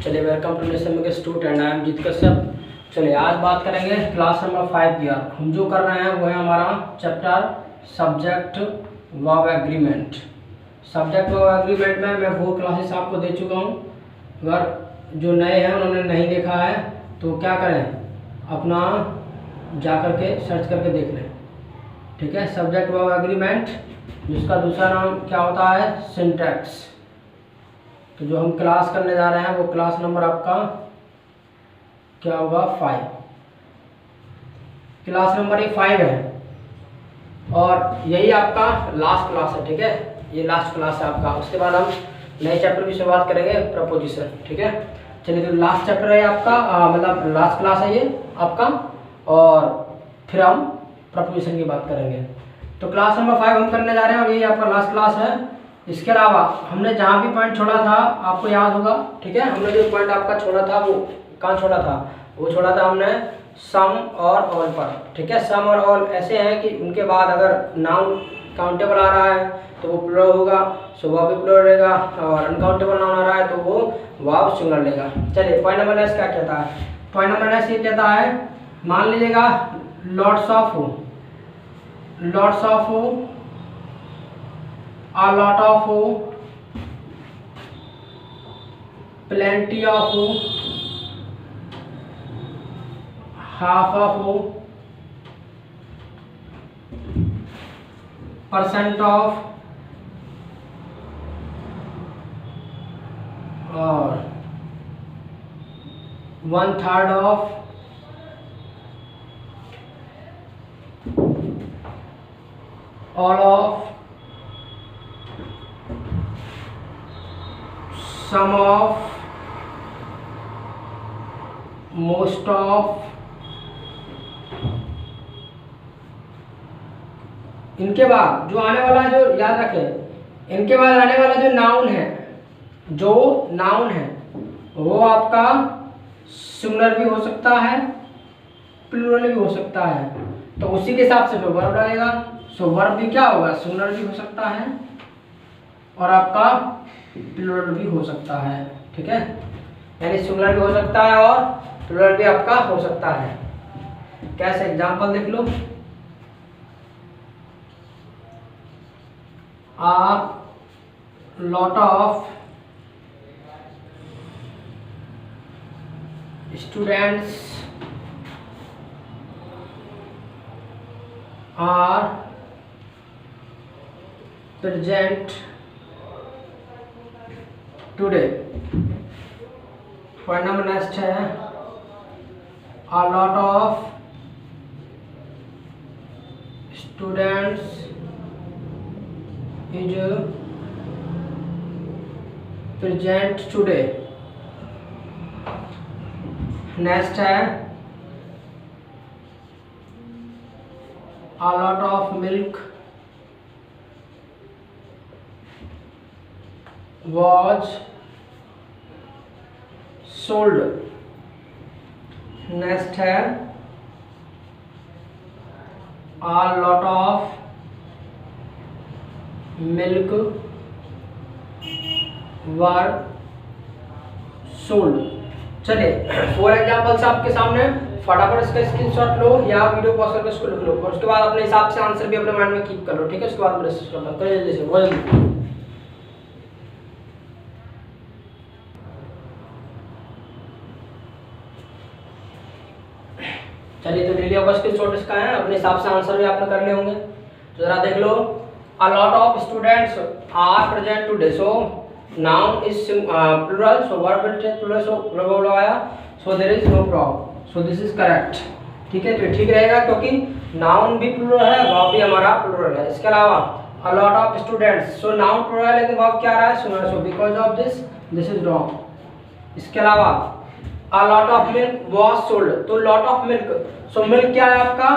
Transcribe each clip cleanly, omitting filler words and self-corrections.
चलिए, welcome to nation student, I am Jeet Kashyap. चलिए, आज बात करेंगे क्लास नंबर 5 की। हम जो कर रहे हैं वो है हमारा chapter subject verb agreement. Subject verb agreement में मैं वो क्लासेस आपको दे चुका हूँ। अगर जो नए हैं उन्होंने नहीं देखा है तो क्या करें, अपना जा कर के सर्च करके देख लें। ठीक है, सब्जेक्ट वर्ब एग्रीमेंट, जिसका दूसरा नाम क्या होता है, सिंटैक्स। तो जो हम क्लास करने जा रहे हैं वो क्लास नंबर आपका क्या होगा, 5। क्लास नंबर ये 5 है और यही आपका लास्ट क्लास है। ठीक है, ये लास्ट क्लास है आपका। उसके बाद हम नए चैप्टर की शुरुआत करेंगे, प्रपोजिशन। ठीक है, चलिए, तो लास्ट चैप्टर है आपका, मतलब लास्ट क्लास है ये आपका, और फिर हम प्रपोजिशन की बात करेंगे। तो क्लास नंबर 5 हम करने जा रहे हैं और ये आपका लास्ट क्लास है। इसके अलावा हमने जहाँ भी पॉइंट छोड़ा था आपको याद होगा। ठीक है, हमने जो पॉइंट आपका छोड़ा था वो कहाँ छोड़ा था, वो छोड़ा था हमने सम और ऑल पर। ठीक है, सम और ऑल ऐसे हैं कि उनके बाद अगर नाउन काउंटेबल आ रहा है तो वो प्लूरल होगा, सो वर्ब भी प्लूरल रहेगा, और अनकाउंटेबल नाउन आ रहा है तो वो वर्ब सिंगुलर लेगा। चलिए, पॉइंट नंबर नेक्स्ट क्या कहता है। पॉइंट नंबर नेक्स्ट ये कहता है, मान लीजिएगा lots of, a lot of, plenty of, half of, percent of, और 1/3 of, all of, some of, most of। इनके बाद जो आने वाला, जो याद रखें, इनके बाद आने वाला जो नाउन है, वो आपका सिंगुलर भी हो सकता है, प्लूरल भी हो सकता है। तो उसी के हिसाब से फिर वर्ब लगेगा। सो वर्ब भी क्या होगा, सिंगुलर भी हो सकता है और आपका प्लूरल भी हो सकता है। ठीक है, यानी सिंगुलर भी हो सकता है और प्लूरल भी आपका हो सकता है। कैसे, एग्जांपल देख लो। A lot of students are present today। Point number next है, a lot of students is present today। Next है, a lot of milk was sold। Next है, a lot of milk were sold। चलिए, 4 examples आपके सामने, फटाफट इसका screenshot लो या video pause करके इसको लिख लो, और उसके बाद अपने हिसाब से आंसर भी अपने माइंड में कीप कर लो। ठीक है, उसके बाद प्रेस करना तो जल्दी से, बहुत जल्दी। चलिए, तो डेली का स्क्रीनशॉट इसका है, अपने हिसाब से आंसर भी आपने कर लिए होंगे। तो जरा देख लो, a lot of students are present today। so noun is plural, so verb will take plural, so verb लगाया, so there is no problem, so this is correct। ठीक है, तो ठीक रहेगा क्योंकि नाउन भी प्लूरल है, वर्ब भी हमारा प्लूरल है। इसके अलावा a lot of students, so noun plural है लेकिन वर्ब क्या रहा है, singular, so because of this is wrong। इसके अलावा a lot of milk was sold, तो lot of milk, so milk क्या है आपका,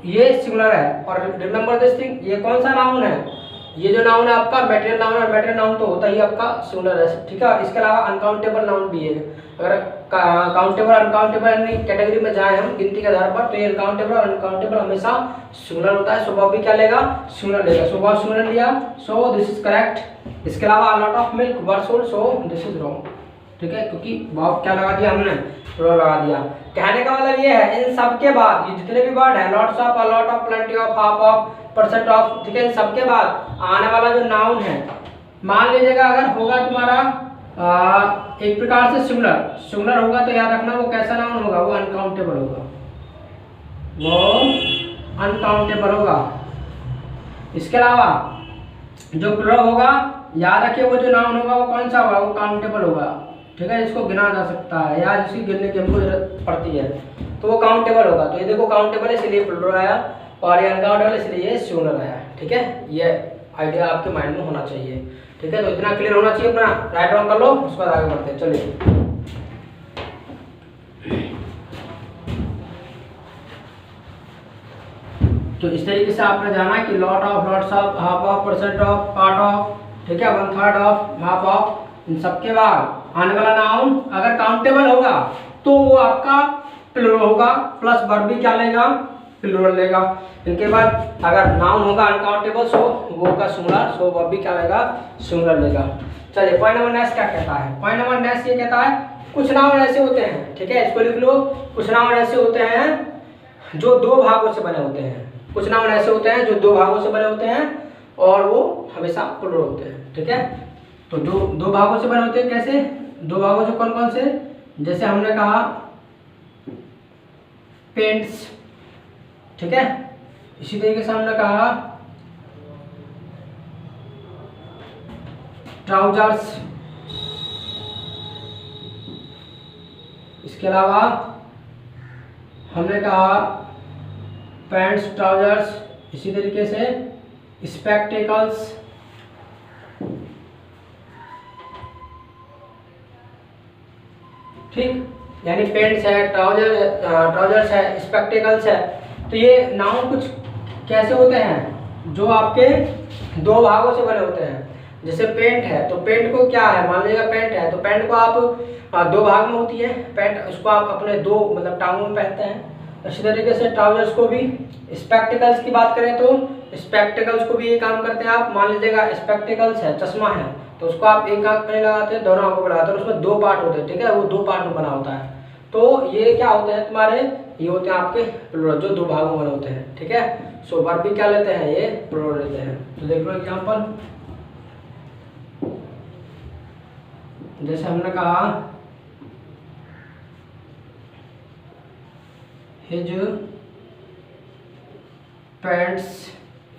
ये सिंगुलर है। और रिमेंबर दिस थिंग, ये कौन सा नाउन है, ये जो नाउन है आपका मैटेरियल नाउन है, मैटेरियल नाउन तो होता ही आपका सिंगुलर है। ठीक है, इसके अलावा अनकाउंटेबल नाउन भी है। अगर काउंटेबल अनकाउंटेबल यानी कैटेगरी में जाए हम गिनती के आधार पर, तो ये अनकाउंटेबल और अनकाउंटेबल हमेशा सिंगुलर होता है। स्वभाव भी क्या लेगा, सिंगुलर लेगा। स्वभाव सिंगुलर लिया, सो दिस इज करेक्ट। इसके अलावा lot of milk were sold, so this is wrong. ठीक है, क्योंकि बहुत क्या लगा दिया हमने, प्लूरल लगा दिया। कहने का मतलब ये है इन सब के बाद ये जितने भी वर्ड हैं, lots of, a lot of, plenty of, half of, percent of, ठीक है, इन सब के बाद आने वाला जो नाउन है, मान लीजिएगा अगर होगा तुम्हारा एक प्रकार से सिंगुलर होगा तो याद रखना वो कैसा नाउन होगा, वो अनकाउंटेबल होगा, वो अनकाउंटेबल होगा। इसके अलावा जो प्लूरल होगा याद रखिए वो जो नाउन होगा वो कौन सा होगा, वो काउंटेबल होगा, ठीक है, इसको गिना जा सकता है या जिसकी गिनने की हमको जरूरत पड़ती है तो वो काउंटेबल होगा। तो ये देखो काउंटेबल है इसलिए प्लूरल आया, और ये अनकाउंटेबल इसलिए ये सिंगुलर आया, ठीक है, ये आइडिया आपके माइंड में होना चाहिए, ठीक है। तो इतना क्लियर होना चाहिए, अपना राइट डाउन कर लो, उसके बाद आगे बढ़ते हैं। चलिए तो इस तरीके से आपने जाना कि lot of, lots of, half of, percent of, part of, ठीक है, 1/3 ऑफ, हाफ ऑफ, इन सबके बाद आने वाला नाउन अगर काउंटेबल होगा तो वो आपका प्लूरल होगा, प्लस वर्ब भी क्या लेगा, प्लूरल लेगा। इनके बाद अगर नाउन होगा अनकाउंटेबल सो वो का सिंगुलर, सो वर्ब भी क्या लेगा, सिंगुलर लेगा। चलिए पॉइंट नंबर नेक्स्ट क्या कहता है, पॉइंट नंबर नेक्स्ट ये कहता है कुछ नाउन ऐसे होते हैं, ठीक है, इसको लिख लो, कुछ नाउन ऐसे होते हैं जो दो भागों से बने होते हैं, कुछ नाउन ऐसे होते हैं जो दो भागों से बने होते हैं और वो हमेशा प्लूरल होते हैं, ठीक है। तो दो भागों से बने होते हैं, कैसे दो भागों से, कौन कौन से, जैसे हमने कहा पेंट्स, ठीक है, इसी तरीके से हमने कहा ट्राउजर्स, इसके अलावा हमने कहा पैंट्स, ट्राउजर्स, इसी तरीके से स्पेक्टेकल्स, ठीक, यानी पेंट्स है, ट्राउजर्स है, स्पेक्टेकल्स है। तो ये नाउन कुछ कैसे होते हैं जो आपके दो भागों से बने होते हैं। जैसे पेंट है तो पेंट को क्या है, मान लीजिएगा पेंट है तो पेंट को आप दो भाग में होती है पेंट, उसको आप अपने दो मतलब टांगों में पहनते हैं। इसी तरीके से ट्राउजर्स को भी, स्पेक्टिकल्स की बात करें तो स्पेक्टिकल्स को भी ये काम करते हैं। आप मान लीजिएगा स्पेक्टिकल्स है, चश्मा है, तो उसको आप एक आंख में लगाते हैं, दोनों आंखों में लगाते हैं, उसमें दो पार्ट होते हैं, ठीक है, वो दो पार्ट में बना होता है। तो ये क्या होते हैं तुम्हारे, ये होते हैं आपके प्लूरल, जो दो भागों में बने होते हैं, ठीक है। सो वर्ब भी क्या लेते हैं, ये प्लूरल लेते हैं। तो देख लो एग्जांपल, जैसे हमने कहा his pants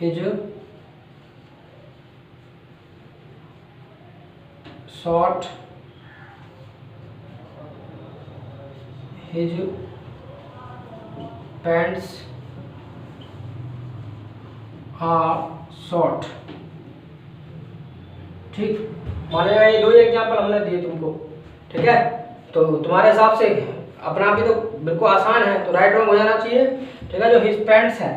is short, his pants are short, ठीक। मानेगा ये दो एग्जाम्पल हमने दिए तुमको, ठीक है। तो तुम्हारे हिसाब से अपना भी तो बिल्कुल आसान है, तो राइट रॉन्ग हो जाना चाहिए, ठीक है। जो हिज पैंट्स है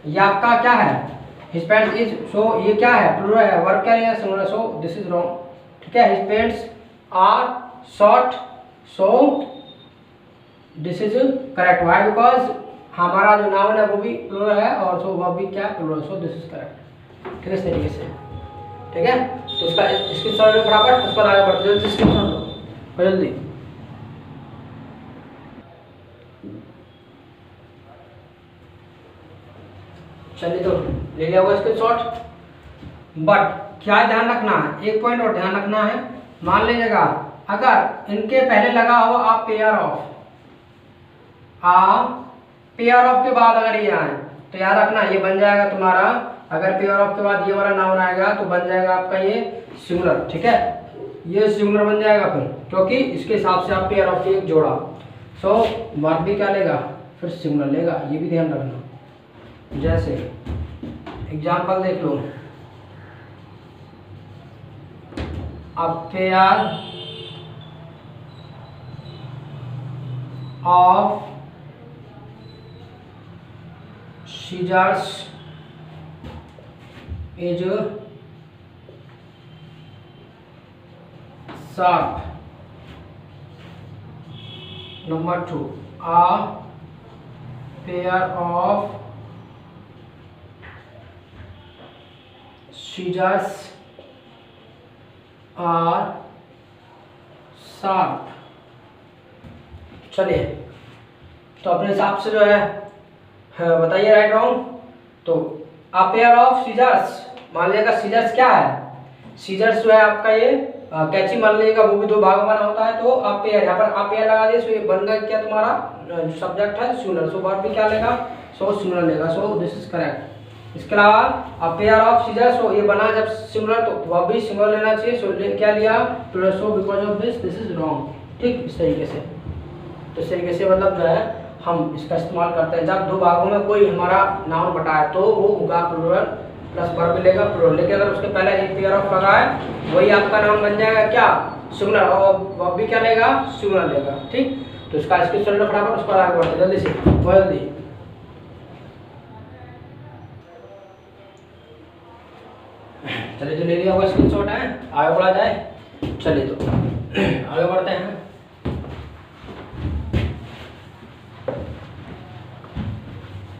ये आपका क्या है, हिज पैंट्स इज, सो ये क्या है, प्लूरल है, वर्ब क्या है, singular, so this is wrong, ठीक है। His pants are short, so this is correct. Why, because हमारा जो नाउन है वो भी प्लूरल है और सो वर्ब भी क्या plural, so this is correct, ठीक है, इस तरीके से, ठीक है। तो उसका स्क्रीनशॉट लो फटाफट, उस पर आगे बढ़ते जल्दी, स्क्रीनशॉट लो जल्दी। चलिए तो ले लिया होगा स्क्रीनशॉट। बट क्या ध्यान रखना है, एक पॉइंट और ध्यान रखना है, मान लीजिएगा अगर इनके पहले लगा हो a pair of, a pair of के बाद अगर ये आए तो याद रखना ये बन जाएगा तुम्हारा, अगर पेयर ऑफ के बाद ये वाला नाउन आएगा तो बन जाएगा आपका ये सिंगुलर, ठीक है, ये सिंगुलर बन जाएगा फिर, क्योंकि इसके हिसाब से आप पेयर ऑफ एक जोड़ा, सो वर्ब भी क्या लेगा, फिर सिंगुलर लेगा, ये भी ध्यान रखना। जैसे एग्जाम्पल देख लो, a pair of scissors is sharp. Number 2, a pair of scissors are sharp. चलिए तो अपने हिसाब से जो है बताइए राइट रॉन्ग। तो अ पेयर ऑफ सीजर्स, मान लीजिएगा सीजर्स क्या है, सीजर्स जो है आपका ये कैंची मान लीजिएगा, वो भी दो भागों में बना होता है। तो अ पेयर, यहाँ पर अ पेयर लगा दिए, सो ये बन गया क्या तुम्हारा जो सब्जेक्ट है सिंगुलर, सो वर्ब भी क्या लेगा, सो सिंगुलर लेगा, सो दिस इज करेक्ट। इसके अलावा अ पेयर ऑफ सीजर्स, सो ये बना जब सिंगुलर तो वर्ब भी सिंगुलर लेना चाहिए, सो क्या लिया plus, so because of this is wrong. ठीक, इस तरीके से, तो इस तरीके से मतलब जो है हम इसका इस्तेमाल करते हैं जब दो भागों में कोई हमारा नाउन बटा है, तो वो होगा प्लूरल प्लस वर्ब लेगा प्लूरल। लेकिन अगर उसके पहले एक पेयर ऑफ लगा है, वही आपका नाउन बन जाएगा क्या, सिंगुलर, और वर्ब भी क्या लेगा, सिंगुलर लेगा। ठीक, तो इसका स्क्रीनशॉट लो फटाफट, उसको आगे बढ़ते जल्दी से, जल्दी। चलिए जो ले लिया होगा स्क्रीनशॉट है, आगे बढ़ा जाए। चलिए तो आगे बढ़ते हैं।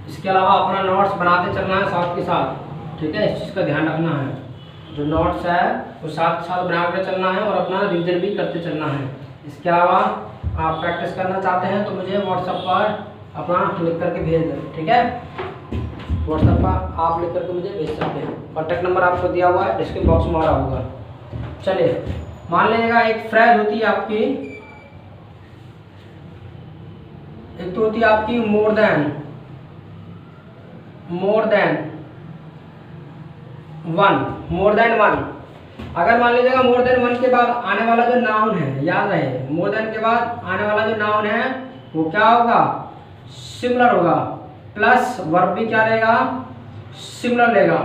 इसके अलावा अपना नोट्स बनाते चलना है साथ के साथ, ठीक है, इस चीज़ का ध्यान रखना है। जो नोट्स है वो साथ साथ बना कर चलना है और अपना रिविजन भी करते चलना है। इसके अलावा आप प्रैक्टिस करना चाहते हैं तो मुझे व्हाट्सएप पर अपना लिख करके भेज दें, ठीक है, व्हाट्सएप पर आप लिख करके मुझे भेज सकते हैं। कॉन्टैक्ट नंबर आपको दिया हुआ है, डिस्क्रिप्शन बॉक्स में आ रहा होगा। चलिए मान लीजिएगा एक फ्रेज होती है आपकी, एक तो होती है आपकी more than one, more than one. अगर मान लीजिएगा मोर देन वन के बाद आने वाला जो नाउन है, याद रहे मोर देन के बाद आने वाला जो नाउन है वो क्या होगा, सिमिलर होगा, प्लस वर्ब भी क्या लेगा, सिमिलर लेगा।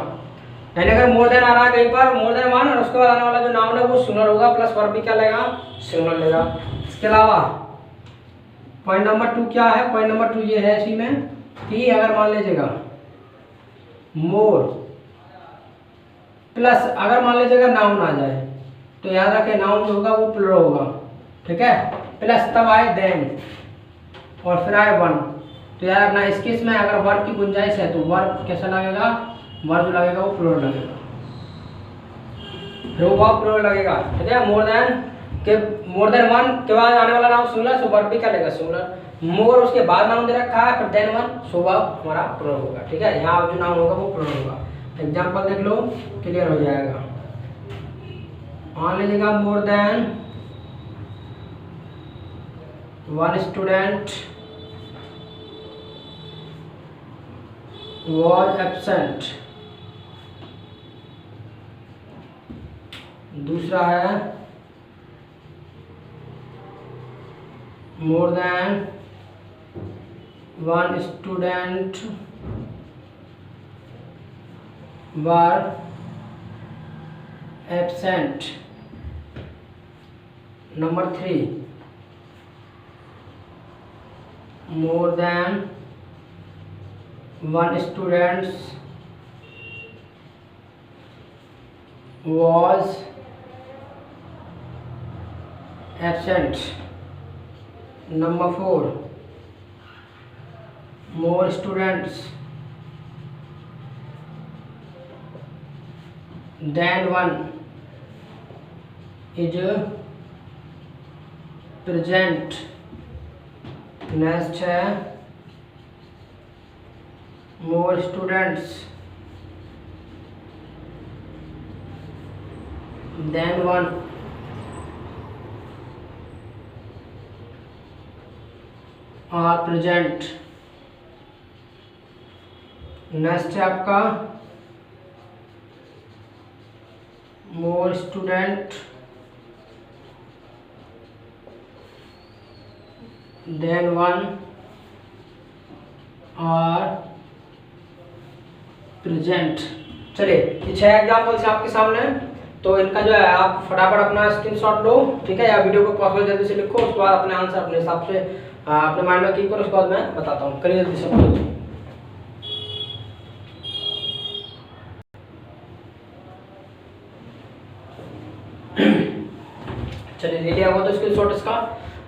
यानी अगर मोर देन आ रहा है कहीं पर, मोर देन वन, और उसके बाद आने वाला जो नाउन है वो सिमिलर होगा, प्लस वर्ब भी क्या लेगा, सिमिलर लेगा। इसके अलावा पॉइंट नंबर 2 क्या है, पॉइंट नंबर 2 ये है इसी में कि अगर मान लीजिएगा मोर प्लस, अगर मान लीजिएगा नाउन आ जाए तो याद रखें नाउन जो होगा वो प्लूरल होगा, ठीक है, प्लस तब आए देन और फिर आए वन, तो याद रखना इस केस में अगर वर्ब की गुंजाइश है तो वर्ब कैसा लगेगा, वर्ब जो लगेगा वो प्लूरल लगेगा, फिर वो वर्ब प्लूरल लगेगा, ठीक है। मोर देन वन के बाद आने वाला नाउन सिंगुलर, सो वर्ब भी क्या लेगा, सिंगुलर। मोर उसके बाद नाउन दे रखा है, फिर देन वन, सो वर्ब हमारा प्लूरल होगा, ठीक है। यहाँ जो नाउन होगा वो प्लूरल होगा। एग्जाम्पल देख लो, क्लियर हो जाएगा। मान लीजिएगा more than one student was absent, दूसरा है more than one student were absent। Number 3 more than one student was absent। Number 4 more students than one is present। Next है more students than one are present। Next है आपका more student than one are present. चलिए ये 6 examples आपके सामने, तो इनका जो है आप फटाफट अपना स्क्रीनशॉट लो, ठीक है, या वीडियो को पॉज जल्दी से लिखो, उसके बाद अपने आंसर अपने हिसाब से अपने माइंड में कीप करो, उसके बाद मैं बताता हूँ, करिए जल्दी से। चलिए ले लिया वो तो स्क्रीनशॉट इसका,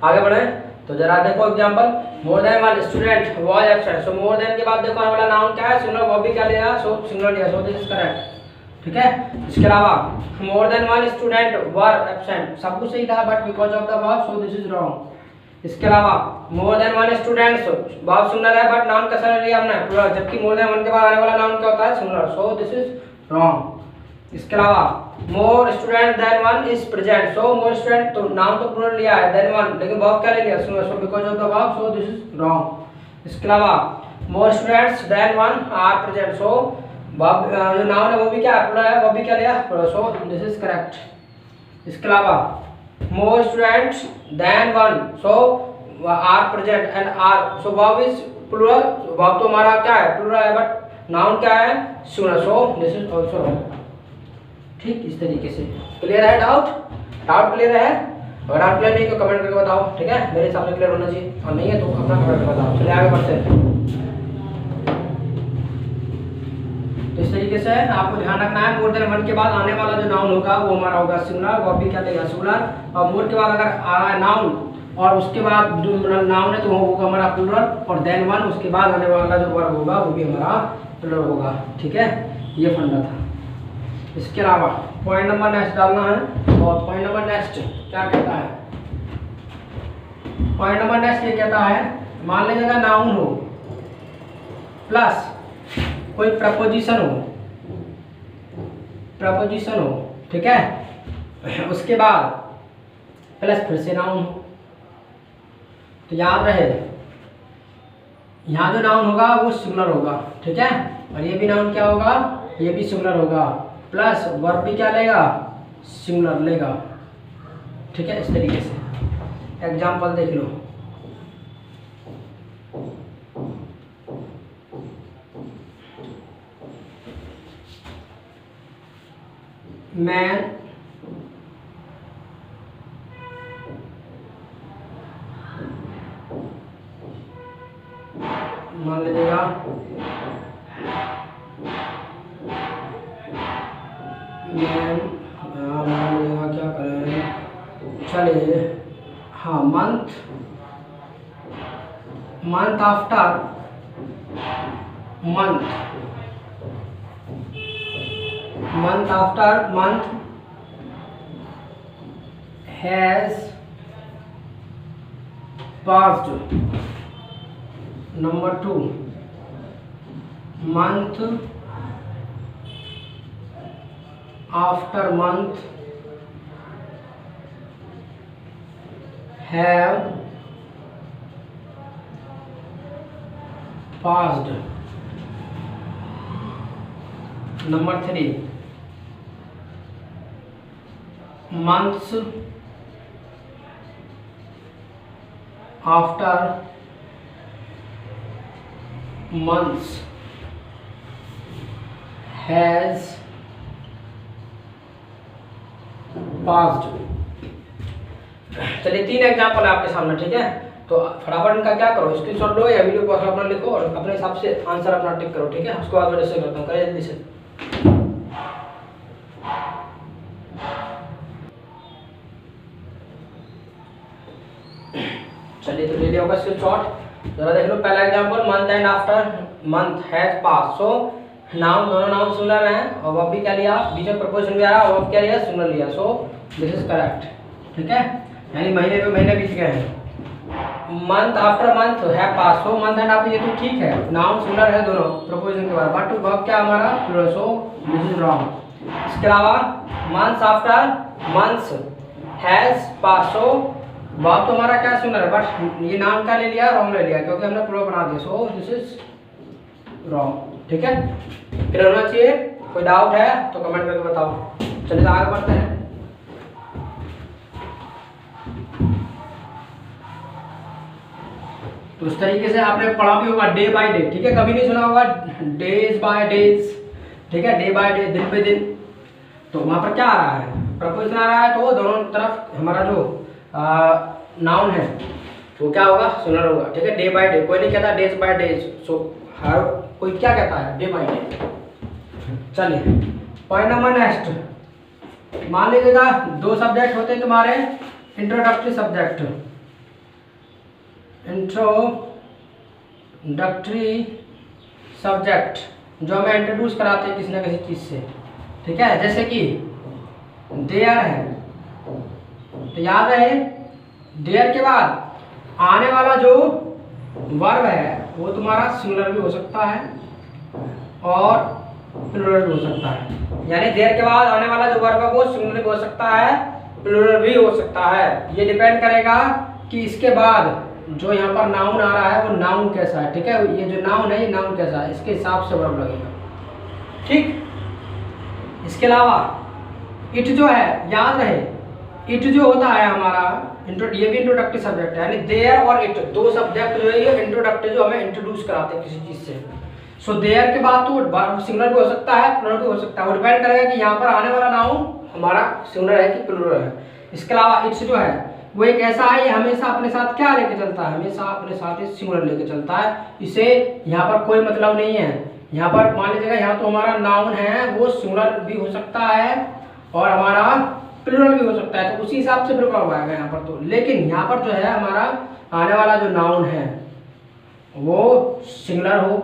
आगे बढ़े तो जरा देखो example. More than one student was absent, so more than के बाद देखो आने वाला नाउन क्या है, सिंगुलर, वो भी क्या लिया, सो सिंगुलर लिया, सो दिस इज करेक्ट। ठीक है। इसके अलावा मोर देन वन स्टूडेंट वर एब्सेंट, सब कुछ सही था but because of the verb so this is wrong. इसके अलावा more than one students, verb singular है बट नाउन कैसा ले लिया हमने प्लूरल, जबकि मोर देन वन के बाद आने वाला नाउन क्या होता है singular, so this is wrong. इसके अलावा more student than one is present, so more student तो नाउन तो प्लूरल लिया है देन वन, लेकिन वर्ब क्या ले लिया singular, so because of the verb so this is wrong. इसके अलावा more students than one are present, so verb जो नाउन है वो भी क्या है प्लूरल है, वो भी क्या लिया सो दिस इज करेक्ट। इसके अलावा more students than one, so are present and are, so verb is plural, verb तो हमारा क्या है प्लूरल है बट नाउन क्या है singular, so this is also wrong. ठीक, इस तरीके से क्लियर है। डाउट क्लियर है? अगर डाउट क्लियर नहीं तो कमेंट करके बताओ, ठीक है, मेरे हिसाब से क्लियर होना चाहिए, और नहीं है तो अपना कमेंट करके बताओ। चलिए आगे बढ़ते हैं। इस तरीके से आपको ध्यान रखना है, मोर देन वन के बाद आने वाला जो नाउन होगा वो हमारा होगा सिंगुलर, वो भी क्या देगा सिंगुलर, और मोर के बाद अगर आ रहा है नाउन और उसके बाद जो नाउन है तो वो होगा हमारा प्लूरल, और देन वन उसके बाद आने वाला जो वर्ब होगा वो भी हमारा प्लूरल होगा, ठीक है, ये फंडा था। इसके अलावा पॉइंट नंबर नेक्स्ट डालना है, और पॉइंट नंबर नेक्स्ट क्या कहता है, पॉइंट नंबर नेक्स्ट ये कहता है मान लीजिएगा नाउन हो प्लस कोई प्रपोजिशन हो, ठीक है, उसके बाद प्लस फिर से नाउन हो, तो याद रहे यहाँ जो नाउन होगा वो सिंगुलर होगा, ठीक है, और ये भी नाउन क्या होगा, ये भी सिंगुलर होगा, प्लस वर्ब भी क्या लेगा सिंगुलर लेगा, ठीक है। इस तरीके से एग्जाम्पल देख लो, मैन मान लीजिएगा मैन, मान लीजिएगा क्या करें, चलिए हाँ month after month has passed, number 2 month after month have passed, number 3 months after months has passed। चलिए 3 एग्जाम्पल है आपके सामने, ठीक है, तो फटाफट इनका क्या करो, स्क्रीनशॉट लो या वीडियो पॉज अपना लिखो और अपने हिसाब से आंसर अपना टिक करो, ठीक है, उसके बाद मैं डिस्कस करता हूँ, करें जल्दी से। चलिए तो ले लिया होगा स्क्रीनशॉट, जरा देख लो। पहला example month and after month has pass, so noun दोनों नाउन सिंगुलर हैं और वर्ब भी क्या लिया, बीच में प्रपोजिशन भी आया और वर्ब क्या लिया सिंगुलर लिया, सो दिस इज करेक्ट, ठीक है, यानी महीने पे महीने बीत गए हैं। मंथ आफ्टर मंथ है पास, सो मंथ एंड आफ्टर ये तो ठीक है, नाउन सिंगुलर है दोनों प्रपोजिशन के बाद, बट वर्ब क्या हमारा plural, so this is wrong. इसके अलावा months after months has pass, so verb तो हमारा क्या सिंगुलर है बट ये नाउन का ले लिया रॉन्ग ले लिया क्योंकि हमने प्लूरल बना दिया, सो दिस इज रॉन्ग, ठीक है, क्लियर होना चाहिए। कोई डाउट है तो कमेंट करके बताओ। चलिए तो आगे बढ़ते हैं। तो इस तरीके से आपने पढ़ा भी होगा डे बाय डे, ठीक है, कभी नहीं सुना होगा डेज बाय डेज, ठीक है, डे बाय डे दिन पे दिन, तो वहां पर क्या आ रहा है प्रपोजिशन आ रहा है, तो दोनों तरफ हमारा जो नाउन है तो क्या होगा सिंगुलर होगा, ठीक है, डे बाय डे, कोई नहीं कहता डेज बाय डेज, सो हर कोई क्या कहता है डे बाय डे। चलिए पॉइंट नंबर नेक्स्ट, मान लीजिएगा 2 सब्जेक्ट होते हैं तुम्हारे, इंट्रोडक्टरी सब्जेक्ट, इंट्रोडक्टरी सब्जेक्ट जो हमें इंट्रोड्यूस कराते हैं किसी न किसी चीज़ से, ठीक है, जैसे कि देयर है, तो याद रहे देयर के बाद आने वाला जो वर्ब है वो तुम्हारा सिंगुलर भी हो सकता है और प्लूरल भी हो सकता है। यानी देयर के बाद आने वाला जो वर्ब है वो सिंगुलर भी हो सकता है, प्लूरल भी हो सकता है। ये डिपेंड करेगा कि इसके बाद जो यहाँ पर नाउन आ रहा है वो नाउन कैसा है। ठीक है, ये जो नाउन है ये नाउन कैसा है, इसके हिसाब से वर्ब लगेगा। ठीक, इसके अलावा इट जो है, याद रहे इट जो होता है हमारा ये भी इंट्रोडक्टिव सब्जेक्ट है, यानी देयर और इट दो सब्जेक्ट जो है ये इंट्रोडक्टिव जो हमें इंट्रोड्यूस कराते हैं किसी चीज से। सो देयर के बाद तो वर्ब सिंगुलर भी हो सकता है, प्लूरल भी हो सकता है, वो डिपेंड करेगा कि यहाँ पर आने वाला नाउन हमारा सिंगुलर है कि प्लूरल है। इसके अलावा इट्स जो है वो एक ऐसा है, ये हमेशा अपने साथ क्या लेके चलता है, हमेशा अपने साथ सिंगुलर लेके चलता है। इसे यहाँ पर कोई मतलब नहीं है। यहाँ पर मान लीजिएगा यहाँ तो हमारा नाउन है वो सिंगुलर भी हो सकता है और हमारा प्लूरल भी हो सकता है, तो उसी हिसाब से प्रिपेयर हुआ है यहाँ पर तो। लेकिन यहाँ पर जो है हमारा आने वाला जो नाउन है वो सिंगुलर हो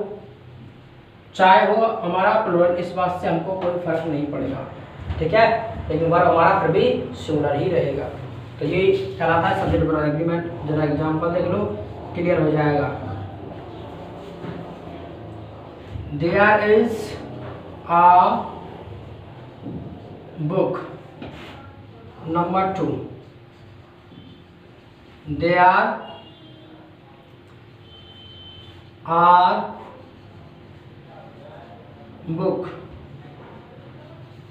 चाहे हो हमारा प्लूरल, इस बात से हमको कोई फर्क नहीं पड़ेगा। ठीक है, लेकिन वर्ब हमारा फिर भी सिंगुलर ही रहेगा। तो ये कहलाता है सब्जेक्ट वर्ब एग्रीमेंट। जरा एग्जांपल देख लो, क्लियर हो जाएगा। There is a book number 2, there are book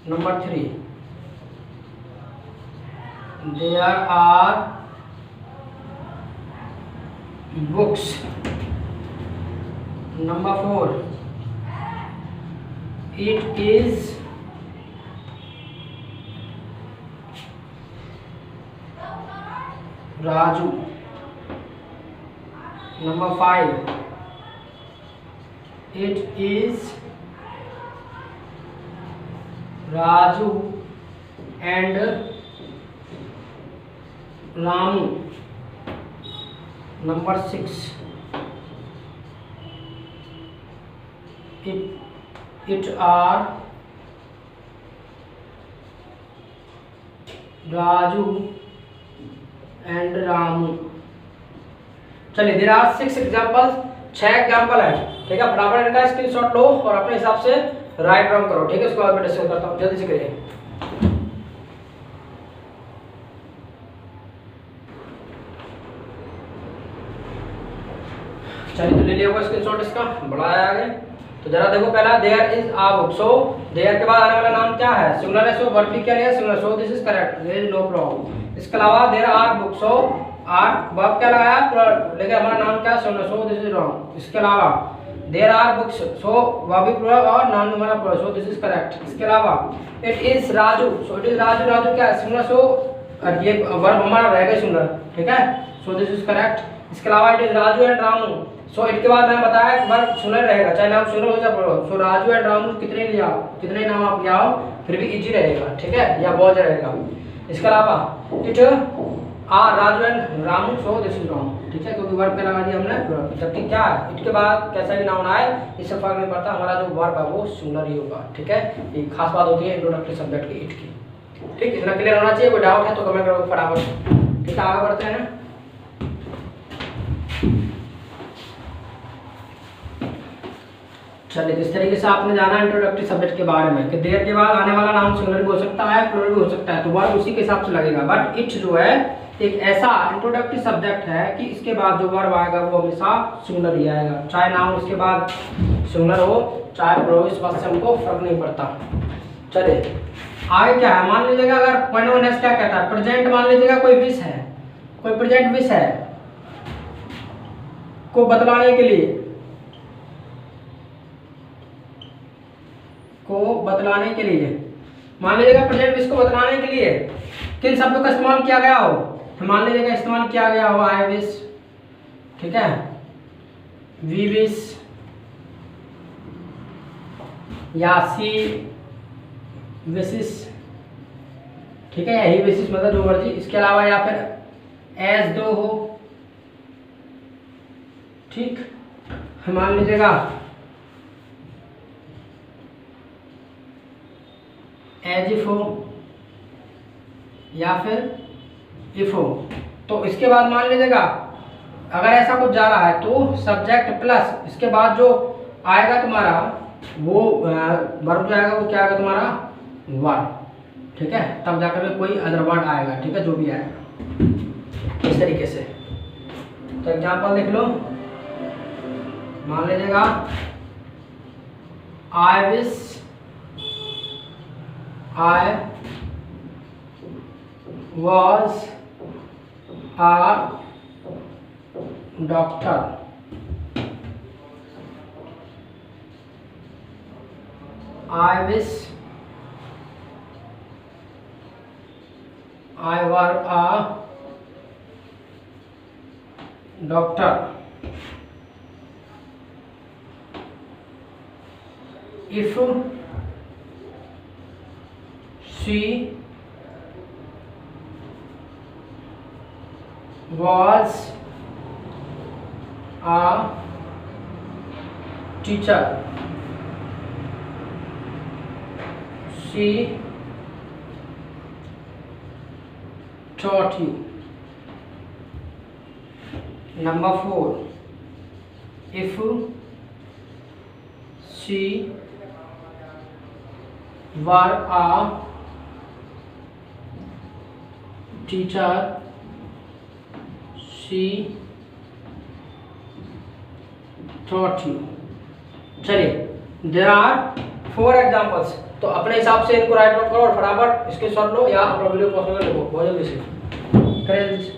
number 3, there are books number 4, it is Raju number 5, it is Raju and Ramu number 6, it are Raju and Ramu। चलिए there are 6 examples, 6 example है। ठीक है, फटाफट इनका screenshot लो और अपने हिसाब से राइट डाउन करो। ठीक है, इसको बाद में डिस्कस करता हूँ, जल्दी से करिए। चलिए तो ले लिया होगा स्क्रीनशॉट इसका, बड़ा है आगे। तो जरा देखो पहला there is a book. So there के बाद आने वाला नाम क्या है, सिंगुलर है, सो वर्ब भी क्या लिया singular, so this is correct, there is no problem. इसके अलावा there are book, so are verb क्या लगाया प्लूरल, लेकिन हमारा नाम क्या है singular, so this is wrong. इसके अलावा there are books, so verb भी प्लूरल और नाम हमारा plural, so this is correct. इसके अलावा it is Raju, so it is Raju, Raju क्या है सिंगुलर, सो ये वर्ब हमारा रहेगा सिंगुलर। ठीक है, सो दिस इज करेक्ट। इसके अलावा it is Raju and Ramu, so it के बाद मैंने बताया वर्ब सिंगुलर रहेगा, चाहे नाम सिंगुलर हो जाए plural. So Raju and Ramu कितने ले आओ, कितने नाम आप ले आओ फिर भी इजी रहेगा। ठीक है, या बहुत रहेगा। इसके अलावा it are Raju and Ramu, so this is wrong. ठीक है, क्योंकि वर्ब पे लगा दिया हमने प्लूरल। जबकि क्या है इट के बाद कैसा भी नाउन आए इससे फर्क नहीं पड़ता, हमारा जो वर्ब है वो सिंगुलर ही होगा। ठीक है, ये खास बात होती है इंट्रोडक्टरी सब्जेक्ट की इट की। ठीक, इतना क्लियर होना चाहिए। कोई डाउट है तो कमेंट करो फटाफट। ठीक है, आगे बढ़ते हैं। चलिए, इस तरीके से आपने जाना इंट्रोडक्टरी सब्जेक्ट के बारे में कि देयर के बाद आने वाला नाउन सिंगुलर भी हो सकता है, प्लूरल भी हो सकता है, तो वर्ब उसी के हिसाब से लगेगा। बट इट जो है एक ऐसा इंट्रोडक्टरी सब्जेक्ट है कि इसके बाद जो वर्ब आएगा वो हमेशा सिंगुलर ही आएगा, चाहे नाउन उसके बाद सिंगुलर हो चाहे प्लूरल, इस बात से हमको फर्क नहीं पड़ता। चलिए आगे क्या है, मान लीजिएगा अगर पॉइंट 1 क्या कहता है, प्रेजेंट मान लीजिएगा कोई विश है, कोई प्रेजेंट विश है को बतलाने के लिए, मान लीजिएगा प्रेजेंट विश को बतलाने के लिए किन शब्दों का इस्तेमाल किया गया हो, तो मान लीजिएगा इस्तेमाल किया गया हो आई विश, ठीक है, वी विश या सी विशेस, ठीक है, यही विशेष मतलब जो मर्जी। इसके अलावा या फिर एज दो हो, ठीक, मान लीजिएगा एज इफ हो या फिर इफ हो। तो इसके बाद मान लीजिएगा अगर ऐसा कुछ जा रहा है तो सब्जेक्ट प्लस इसके बाद जो आएगा तुम्हारा वो वर्ब जो आएगा वो क्या आएगा तुम्हारा वर्ब, ठीक है, तब जाकर के कोई अदर वर्ड आएगा, ठीक है, जो भी आएगा इस तरीके से। तो एग्जांपल देख लो, मान लीजिएगा I wish I was a doctor. I wish I were a doctor. If she was a teacher, she taught you. Number 4, if she were a teacher, she taught you. चलिए, there are 4 examples। तो अपने हिसाब से इनको write down करो और फटाफट इसके शॉट लो या अपना वीडियो पॉज करके लिखो बहुत जल्दी से करें जल्दी से।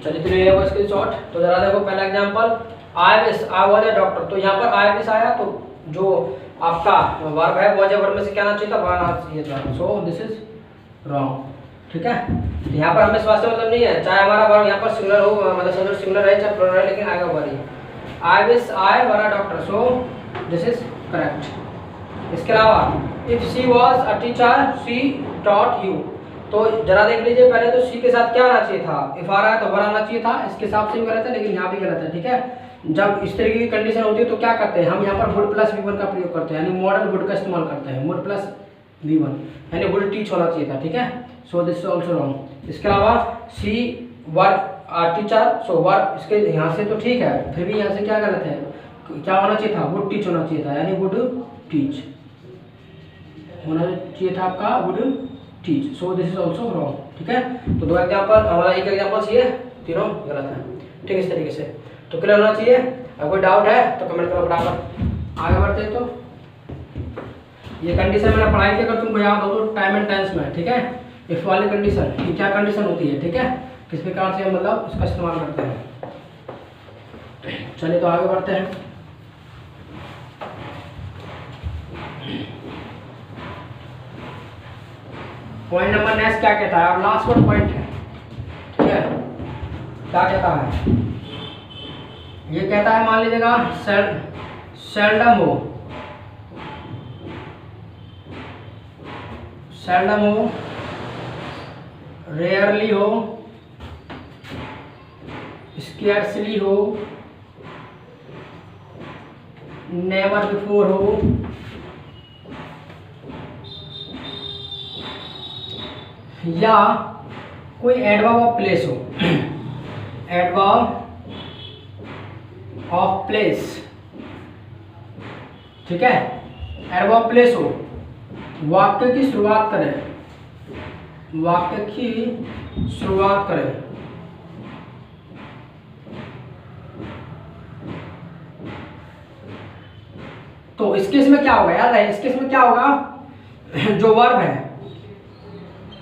चलिए तो ये है इसके शॉट। तो जरा देखो पहला example, I wish I was a doctor. तो यहाँ पर आई विश आया तो जो आपका वर्ब है वाज वर्ब में से क्या आना चाहिए था, वन आना चाहिए था। सो दिस इज रॉन्ग, ठीक है। यहाँ पर हमें स्वास्थ्य मतलब नहीं है, चाहे हमारा वर्ब यहाँ पर सिंगुलर हो, मतलब सब्जेक्ट सिंगुलर है चाहे प्लूरल है, लेकिन आएगा verb he. I wish I were a doctor, so this is correct. इसके अलावा if she was a teacher she taught you. तो जरा देख लीजिए पहले तो शी के साथ क्या आना चाहिए था, इफ आ रहा है तो वर आना चाहिए था, इसके हिसाब से भी गलत है लेकिन यहाँ भी गलत है, ठीक है। जब इस तरीके की कंडीशन होती है तो क्या करते हैं हम यहाँ पर वुड प्लस वी1 का प्रयोग करते हैं, यानी मॉडल वुड का इस्तेमाल करते हैं, वुड प्लस वी1 यानी वुड टीच होना चाहिए था, ठीक है। सो दिस इज ऑल्सो रॉन्ग। इसके अलावा शी वर टीचर, सो वर इसके यहाँ से तो ठीक है, फिर भी यहाँ से क्या गलत है, क्या होना चाहिए था, वुड टीच होना चाहिए था, यानी वुड टीच होना चाहिए था आपका, would teach. So this is also wrong, ठीक है। तो 2 एग्जाम्पल, हमारा एक एग्जाम्पल चाहिए, तीनों गलत है, ठीक है, इस तरीके से। तो क्लियर होना चाहिए। अगर कोई डाउट है तो कमेंट करो फटाफट। आगे बढ़ते हैं। तो ये कंडीशन मैंने पढ़ाई थी, अगर तुमको याद हो तो टाइम एंड टेंस में, ठीक है। इफ वाली कंडीशन ये क्या कंडीशन होती है, ठीक है, किस प्रकार से हम मतलब इसका इस्तेमाल करते हैं। चलिए तो आगे बढ़ते हैं। पॉइंट नंबर नेक्स्ट क्या कहता है, और लास्ट वन पॉइंट है, ठीक है। क्या कहता है, ये कहता है मान लीजिएगा सेल्डम हो, सेल्डम हो, रेयरली हो, स्केर्सली हो, नेवर बिफोर हो, या कोई एडवर्ब ऑफ प्लेस हो, एडवर्ब ऑफ प्लेस, ठीक है, एडवर्ब ऑफ प्लेस हो, वाक्य की शुरुआत करें, वाक्य की शुरुआत करें, तो इस केस में क्या होगा यार, इस केस में क्या होगा, जो वर्ब है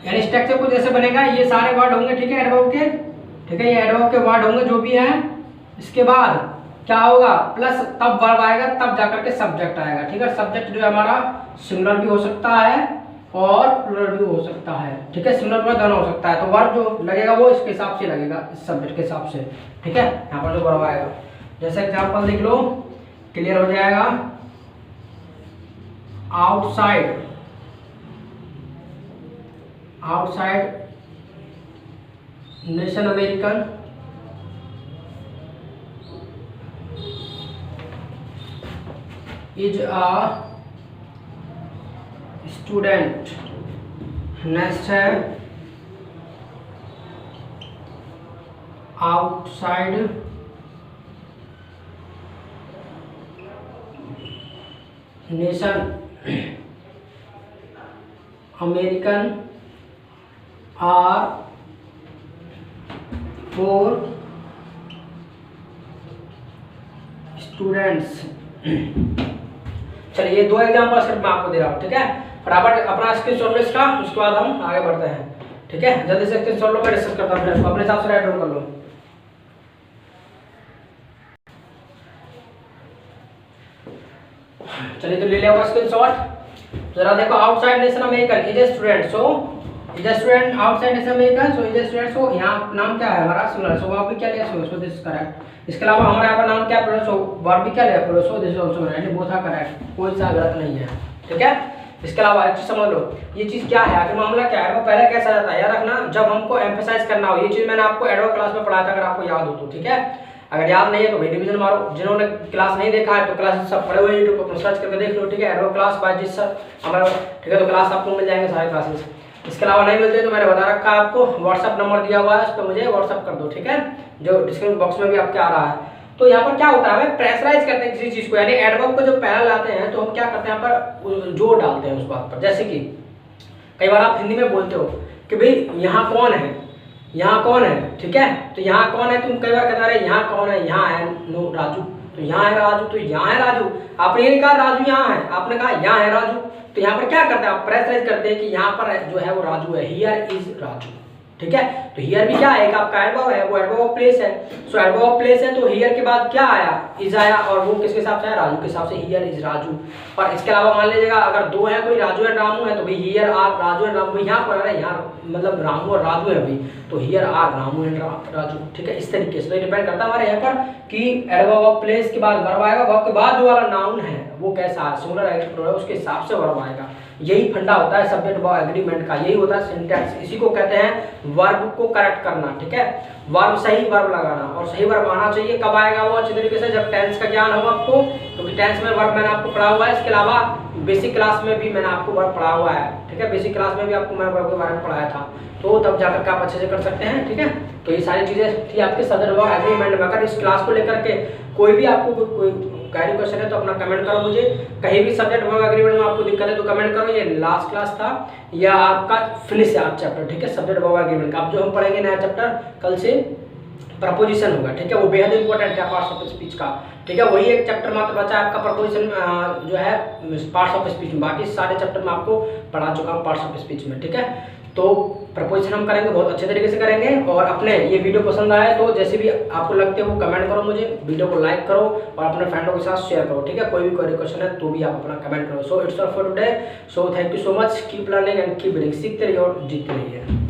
यानी स्ट्रक्चर कुछ ऐसे बनेगा, ये सारे वर्ड होंगे, ठीक है, एडवर्ब के, ठीक है, ये एडवर्ब के वर्ड होंगे जो भी हैं। इसके बाद क्या होगा, प्लस तब वर्ब आएगा, तब जाकर के सब्जेक्ट आएगा, ठीक है। सब्जेक्ट जो है हमारा सिंगुलर भी हो सकता है और प्लूरल भी हो सकता है, ठीक है, सिंगुलर प्लस दोनों हो सकता है। तो वर्ब जो लगेगा वो इसके हिसाब से लगेगा, इस सब्जेक्ट के हिसाब से, ठीक है। यहाँ पर जो वर्ब आएगा, जैसे एग्जाम्पल लिख लो, क्लियर हो जाएगा। Outside, outside nation American is a student, next है outside nation, American are four students. चलिए ये 2 एग्जाम्पल सिर्फ मैं आपको दे रहा हूँ, ठीक है। फटाफट अपना स्क्रीनशॉट लो इसका, उसके बाद हम आगे बढ़ते हैं, ठीक है। जल्दी से स्क्रीनशॉट लो, मैं डिस्कस करता हूँ, अपने हिसाब से राइट डाउन कर लो। चलिए तो ले लिया होगा स्क्रीनशॉट। जरा देखो, outside nation American is a student, so is a student outside nation American, so is a student, so यहाँ नाम क्या है हमारा सिंगुलर, सो वहाँ पे क्या लिया, सो दिस इज करेक्ट। इसके अलावा हमारा यहाँ पर नाम क्या है, सो वर्ब भी क्या लिया, so this is also right, both are correct, कोई सा गलत नहीं है, ठीक है। इसके अलावा एक चीज समझ लो, ये चीज क्या है, आखिर मामला क्या है, वो पहले कैसा रहता है, याद रखना, जब हमको एम्फेसाइज करना हो, ये चीज मैंने आपको एडवांस क्लास में पढ़ाया था, अगर आपको याद हो तो, ठीक है। अगर याद नहीं है तो भाई रिवीजन मारो, जिन्होंने क्लास नहीं देखा है तो क्लास सब पढ़े हुए यूट्यूब पर सर्च करके देख लो, ठीक है। एडवांस क्लास बाय जिस सर हमारा, ठीक है, तो क्लास आपको मिल जाएंगे सारे क्लासेस। इसके अलावा नहीं मिलते तो मैंने बता रखा है आपको, व्हाट्सअप नंबर दिया हुआ है, उस पर मुझे व्हाट्सअप कर दो, ठीक है, जो डिस्क्रिप्शन बॉक्स में भी आपके आ रहा है। तो यहाँ पर क्या होता है, हमें प्रेशराइज करते हैं किसी चीज को, यानी एडवर्ब को जो पहला लाते हैं तो हम क्या करते हैं, यहाँ पर जोर डालते हैं उस बात पर। जैसे कि कई बार आप हिंदी में बोलते हो कि भाई यहाँ कौन है, यहाँ कौन है, ठीक है, तो यहाँ कौन है, तुम कई बार कहते हैं यहाँ कौन है, यहाँ है नो राजू, तो यहाँ है राजू, तो यहाँ है राजू, आपने ये नहीं कहा राजू यहाँ है, आपने कहा यहाँ है राजू। तो यहाँ पर क्या करते हैं आप, प्रेशराइज करते हैं कि यहाँ पर जो है वो राजू है, हियर इज राजू, ठीक है। तो हियर भी क्या है, एक आपका एडवर्ब है, वो एडवर्ब ऑफ प्लेस है, सो एडवर्ब ऑफ प्लेस है, तो हियर के बाद क्या आया, इज आया, और वो किसके हिसाब से है, राजू के हिसाब से, हियर इज राजू। और इसके अलावा मान लीजिएगा अगर 2 है, कोई राजू एंड रामू है, तो भाई here are Raju and Ramu, यहाँ पर है, यहाँ मतलब रामू और राजू है भाई, तो here are Ramu and Raju, ठीक है। इस तरीके से डिपेंड करता है हमारे यहाँ पर कि एडवर्ब ऑफ प्लेस के बाद वर्ब आएगा, वर्ब के बाद जो वाला नाउन है वो कैसा है, सिंगुलर एडजेक्टिव है, उसके हिसाब से वर्ब आएगा। यही फंडा होता है सब्जेक्ट वर्ब एग्रीमेंट का, यही होता है सिंटैक्स, इसी को कहते हैं वर्ब को करेक्ट करना, ठीक है। वर्ब सही वर्ब लगाना, और सही वर्ब आना चाहिए, कब आएगा वो अच्छी तरीके से, जब टेंस का ज्ञान हो आपको, क्योंकि टेंस में वर्ब मैंने आपको पढ़ा हुआ है। इसके अलावा बेसिक क्लास में भी मैंने आपको वर्ब पढ़ा हुआ है, ठीक है, बेसिक क्लास में भी आपको मैंने वर्ब के बारे में पढ़ाया था, तो तब जाकर के आप अच्छे से कर सकते हैं, ठीक है। तो ये सारी चीजें थी आपके सब्जेक्ट वर्ब एग्रीमेंट में। अगर इस क्लास को लेकर के कोई भी आपको कोई क्वेरी क्वेश्चन है तो अपना कमेंट करो मुझे, कहीं भी सब्जेक्ट वर्ब एग्रीमेंट में आपको दिक्कत है तो कमेंट करो। ये लास्ट क्लास था या आपका फिनिश है आज चैप्टर, ठीक है, सब्जेक्ट वर्ब एग्रीमेंट का। अब जो हम पढ़ेंगे नया चैप्टर कल से प्रपोजिशन होगा, ठीक है, वो बेहद इंपॉर्टेंट है पार्ट्स ऑफ स्पीच का, ठीक है। वही एक चैप्टर मात्र बचा है आपका प्रपोजिशन जो है पार्ट्स ऑफ स्पीच में, बाकी सारे चैप्टर में आपको पढ़ा चुका हूँ पार्ट्स ऑफ स्पीच में, ठीक है। तो प्रपोजिशन हम करेंगे, बहुत अच्छे तरीके से करेंगे। और अपने ये वीडियो पसंद आए तो जैसे भी आपको लगते हो वो कमेंट करो मुझे, वीडियो को लाइक करो और अपने फ्रेंडों के साथ शेयर करो, ठीक है। कोई भी कोई क्वेश्चन है तो भी आप अपना कमेंट करो। So it's all for today, so thank you so much, keep learning and keep reading, सीखते रहिए और जीतते रहिए।